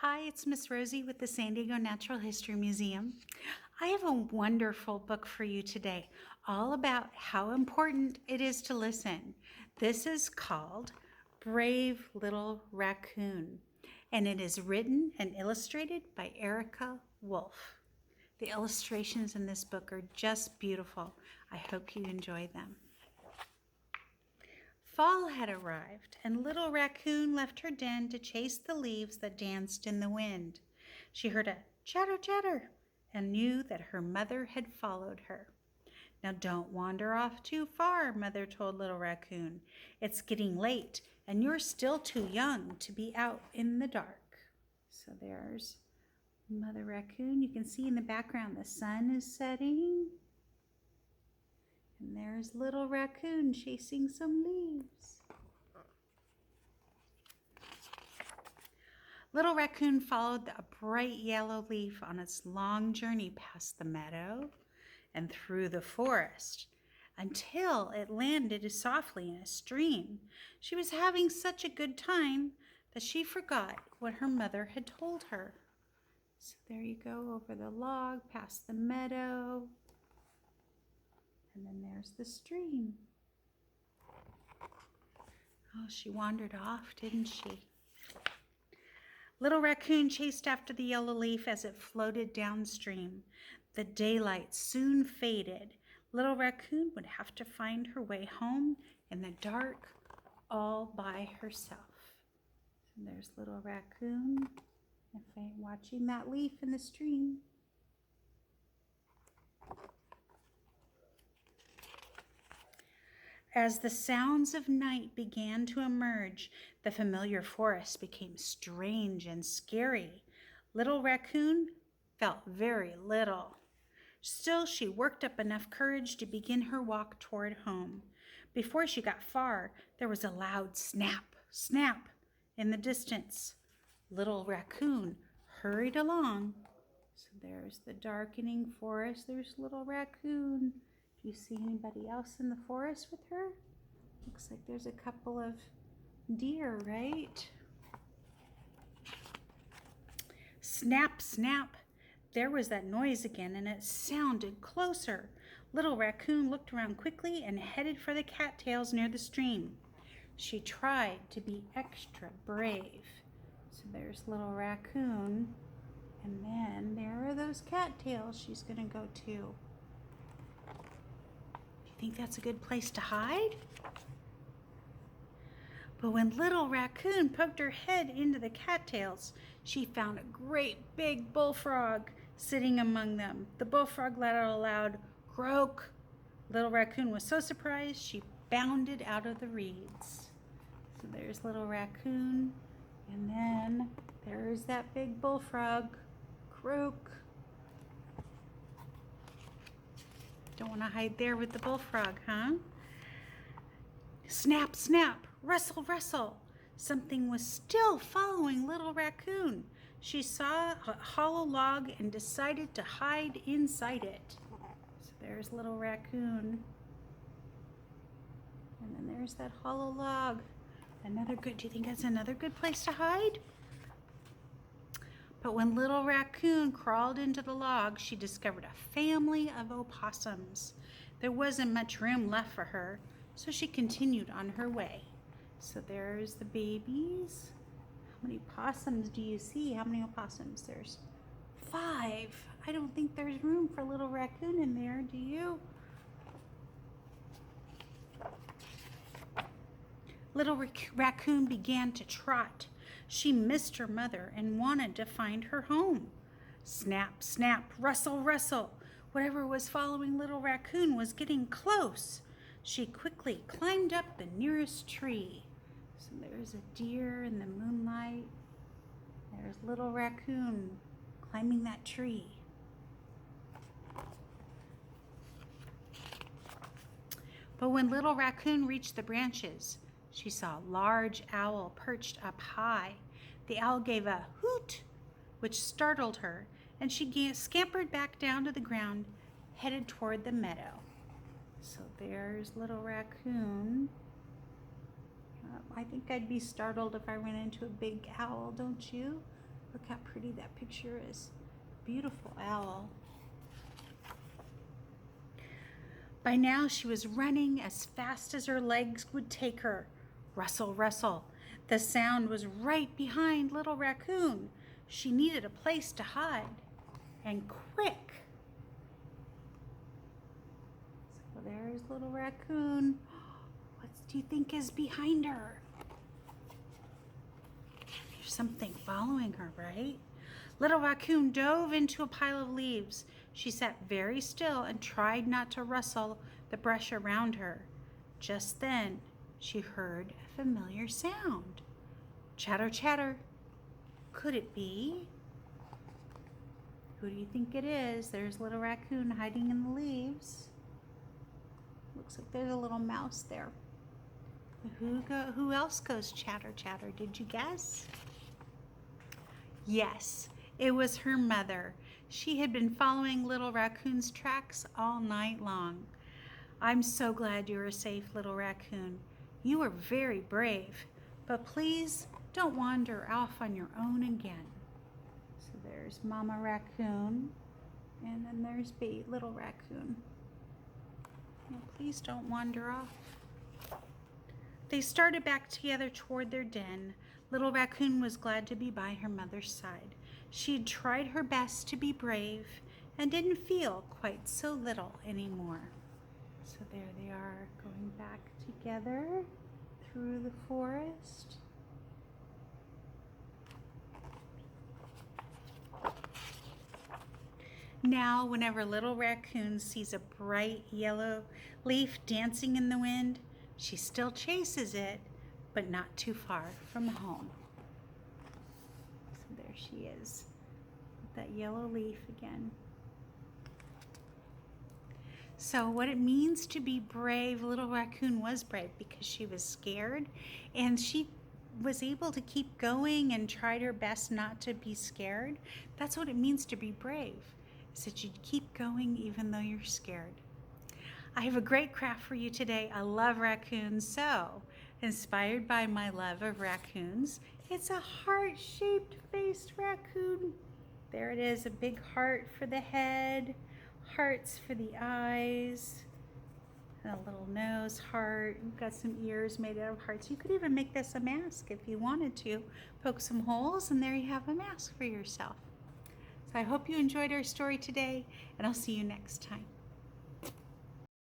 Hi, it's Miss Rosie with the San Diego Natural History Museum. I have a wonderful book for you today, all about how important it is to listen. This is called Brave Little Raccoon, and it is written and illustrated by Erica Wolf. The illustrations in this book are just beautiful. I hope you enjoy them. Fall had arrived, and Little Raccoon left her den to chase the leaves that danced in the wind. She heard a chatter, chatter, and knew that her mother had followed her. Now don't wander off too far, Mother told Little Raccoon. It's getting late, and you're still too young to be out in the dark. So there's Mother Raccoon. You can see in the background the sun is setting. And there's Little Raccoon chasing some leaves. Little Raccoon followed a bright yellow leaf on its long journey past the meadow and through the forest until it landed softly in a stream. She was having such a good time that she forgot what her mother had told her. So there you go, over the log, past the meadow, and then there's the stream. Oh, she wandered off, didn't she? Little Raccoon chased after the yellow leaf as it floated downstream. The daylight soon faded. Little Raccoon would have to find her way home in the dark all by herself. And there's Little Raccoon watching that leaf in the stream. As the sounds of night began to emerge, the familiar forest became strange and scary. Little Raccoon felt very little. Still, she worked up enough courage to begin her walk toward home. Before she got far, there was a loud snap, snap in the distance. Little Raccoon hurried along. So there's the darkening forest. There's Little Raccoon. Do you see anybody else in the forest with her? Looks like there's a couple of deer, right? Snap, snap. There was that noise again, and it sounded closer. Little Raccoon looked around quickly and headed for the cattails near the stream. She tried to be extra brave. So there's Little Raccoon, and then there are those cattails she's going to go to. Do you think that's a good place to hide? But when Little Raccoon poked her head into the cattails, she found a great big bullfrog sitting among them. The bullfrog let out a loud croak. Little Raccoon was so surprised she bounded out of the reeds. So there's Little Raccoon, and then there's that big bullfrog. Croak. Don't want to hide there with the bullfrog, huh? Snap, snap, rustle, rustle. Something was still following Little Raccoon. She saw a hollow log and decided to hide inside it. So there's Little Raccoon. And then there's that hollow log. Do you think that's another good place to hide? But when Little Raccoon crawled into the log, she discovered a family of opossums. There wasn't much room left for her, so she continued on her way. So there's the babies. How many possums do you see? How many opossums? There's 5. I don't think there's room for Little Raccoon in there, do you? Little Raccoon began to trot. She missed her mother and wanted to find her home. Snap, snap, rustle, rustle. Whatever was following Little Raccoon was getting close. She quickly climbed up the nearest tree. So there's a deer in the moonlight. There's Little Raccoon climbing that tree. But when Little Raccoon reached the branches, she saw a large owl perched up high. The owl gave a hoot, which startled her, and she scampered back down to the ground, headed toward the meadow. So there's Little Raccoon. I think I'd be startled if I ran into a big owl, don't you? Look how pretty that picture is. Beautiful owl. By now she was running as fast as her legs would take her. Rustle, rustle. The sound was right behind Little Raccoon. She needed a place to hide. And quick. So there's Little Raccoon. What do you think is behind her? There's something following her, right? Little Raccoon dove into a pile of leaves. She sat very still and tried not to rustle the brush around her. Just then, she heard a familiar sound. Chatter, chatter. Could it be? Who do you think it is? There's Little Raccoon hiding in the leaves. Looks like there's a little mouse there. Who else goes chatter, chatter? Did you guess? Yes, it was her mother. She had been following Little Raccoon's tracks all night long. I'm so glad you are safe, Little Raccoon. You are very brave, but please don't wander off on your own again. So there's Mama Raccoon, and then there's Little Raccoon. Now, please don't wander off. They started back together toward their den. Little Raccoon was glad to be by her mother's side. She had tried her best to be brave and didn't feel quite so little anymore. So there they are, going back together through the forest. Now, whenever Little Raccoon sees a bright yellow leaf dancing in the wind, she still chases it, but not too far from home. So there she is, with that yellow leaf again. So what it means to be brave, Little Raccoon was brave because she was scared, and she was able to keep going and tried her best not to be scared. That's what it means to be brave, is that you keep going even though you're scared. I have a great craft for you today. I love raccoons, so inspired by my love of raccoons, it's a heart-shaped faced raccoon. There it is, a big heart for the head, hearts for the eyes, and a little nose heart. We've got some ears made out of hearts. You could even make this a mask if you wanted to. Poke some holes, and there you have a mask for yourself. So I hope you enjoyed our story today, and I'll see you next time.